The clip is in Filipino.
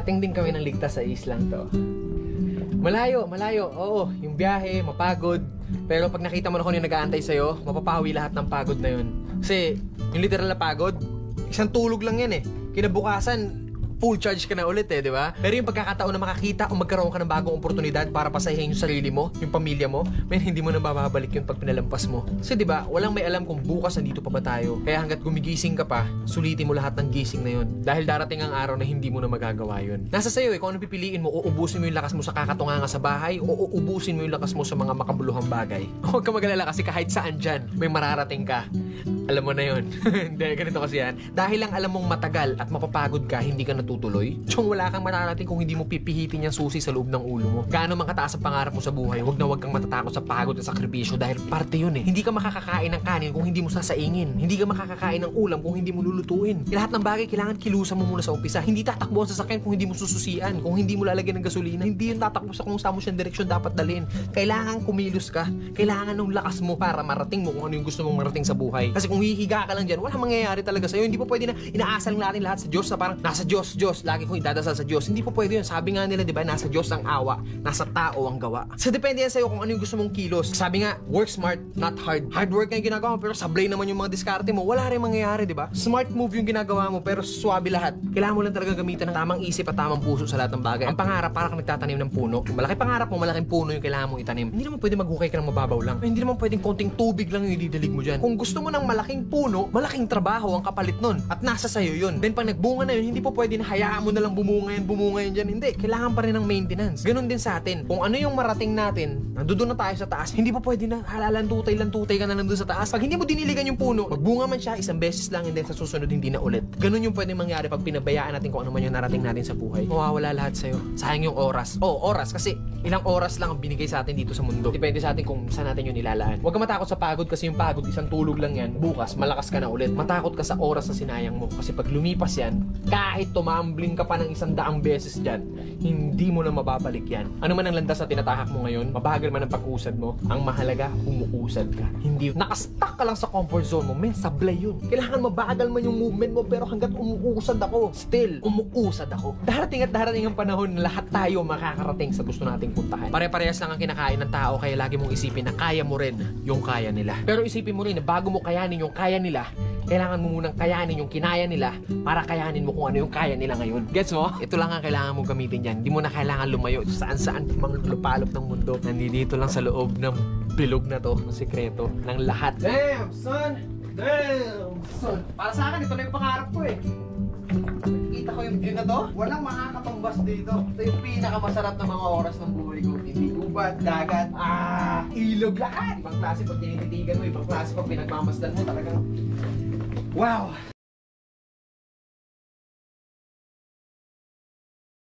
Nakarating din kami ng ligtas sa islang to. Malayo, malayo. Oo, yung biyahe, mapagod. Pero pag nakita mo na kung yung nag-aantay sa'yo, mapapawi lahat ng pagod na yun. Kasi yung literal na pagod, isang tulog lang yan eh. Kinabukasan, full charge ka na ulit eh, di ba? Pero yung pagkakataon na makakita o magkaroon ka ng bagong oportunidad para pasahin yung sarili mo, yung pamilya mo, hindi mo na mababalik yun pag pinalampas mo. Kasi di ba, walang may alam kung bukas nandito pa ba tayo. Kaya hanggat gumigising ka pa, sulitin mo lahat ng gising na yun. Dahil darating ang araw na hindi mo na magagawa yun. Nasa sayo eh, kung ano pipiliin mo, uubusin mo yung lakas mo sa kakatunganga sa bahay o uubusin mo yung lakas mo sa mga makabuluhang bagay. Huwag ka mag-alala kasi kahit saan dyan, may mararating ka. Alam mo na yun. Hindi, ganito kasi yan. Dahil lang alam mong matagal at mapapagod ka, hindi ka natutuloy. Tsong wala kang mararating kung hindi mo pipihitin yung susi sa loob ng ulo mo. Gaano man kataas ang pangarap mo sa buhay, huwag kang matatakot sa pagod at sakripisyo dahil parte yun eh. Hindi ka makakakain ng kanin kung hindi mo sasaingin. Hindi ka makakakain ng ulam kung hindi mo lulutuin. Lahat ng bagay kailangan kilusan mo muna sa umpisa. Hindi tatakbo ang sasakyan kung hindi mo sususian. Kung hindi mo lalagyan ng gasolina, hindi yun tatakbo sa kung saan mo siyang direksyon dapat dalhin. Kailangan kumilos ka. Kailangan ng lakas mo para marating mo kung ano yung gusto mong marating sa buhay. Kasi kung hihiga ka lang dyan, walang mangyayari talaga sa'yo. Hindi po pwede na inaasal natin lahat sa Diyos na parang nasa Diyos, Diyos. Lagi kong idadasal sa Diyos. Hindi po pwede yun. Sabi nga nila, di ba, nasa Diyos ang awa, nasa tao ang gawa. So depende yan sa'yo kung ano yung gusto mong kilos. Sabi nga, work smart, not hard. Hard work nga yung ginagawa mo, pero sablay naman yung mga diskarte mo. Wala rin mangyayari, di ba? Smart move yung ginagawa mo, pero swabe lahat. Kailangan mo lang talaga gamitan ng tamang isip at tamang puso sa lahat ng bagay. Ang pangarap, para kang nagtatanim ng puno. Kung malaki pangarap mo, malaking puno yung kailangan mong itanim. Hindi naman pwede maghukay ka ng mababaw lang. Hindi naman pwedeng konting tubig lang yung ididalig mo dyan. Kung gusto mo ng malaking puno, malaking trabaho ang kapalit nun. At nasa sayo yun. Then pag nagbunga na yun, hindi po pwede na hayaan mo na lang bumunga yan dyan. Hindi. Kailangan pa rin ng maintenance. Ganun din sa atin. Kung ano yung marating natin, nandoon na tayo sa taas, hindi po pwede na lantutay ka na lang doon sa taas. Pag hindi mo diniligan yung puno, magbunga man siya isang beses lang and then sa susunod hindi na ulit. Ganun yung pwedeng mangyari pag pinabayaan natin kung ano man yung narating natin sa buhay. Mawawala lahat sa'yo. Sayang yung oras. Oras kasi ilang oras lang ang binigay sa atin dito sa mundo. Depende sa atin kung saan natin yun nilalaan. Huwag ka matakot sa pagod kasi yung pagod isang tulog lang yan. Bukas malakas ka na ulit. Matakot ka sa oras na sinayang mo kasi pag lumipas yan, kahit tumambling ka pa ng 100 beses dyan, hindi mo na mababalik yan. Ano man ang landas na tinatahak mo ngayon, mabagal man ang pag-usad mo, ang mahalaga, umuusad ka. Hindi nakastuck ka lang sa comfort zone mo, men, sablay yun. Kailangan mabagal man yung movement mo, pero hanggat umuusad ako, still, umuusad ako. Darating at darating ang panahon na lahat tayo makakarating sa gusto nating puntahan. Pare-parehas lang ang kinakain ng tao, kaya lagi mong isipin na kaya mo rin yung kaya nila. Pero isipin mo rin na bago mo kayanin yung kaya nila, kailangan mo munang kayanin yung kinaya nila para kayanin mo kung ano yung kaya nila ngayon. Gets mo? Ito lang ang kailangan mong gamitin dyan. Hindi mo na kailangan lumayo saan-saan mga lupalop ng mundo. Nandito lang sa loob ng bilog na to, ng sikreto ng lahat. Damn, son! Damn, son! Para sa akin, ito na yung pangarap ko eh. Nakikita ko yung view na to. Walang makakatumbas dito. Ito yung pinakamasarap na mga oras ng buhay ko. Hindi ubad, dagat, ilog, lahat. Ibang klase pag tinititigan mo, ibang klase pag pinagmamasdan mo talagang wow!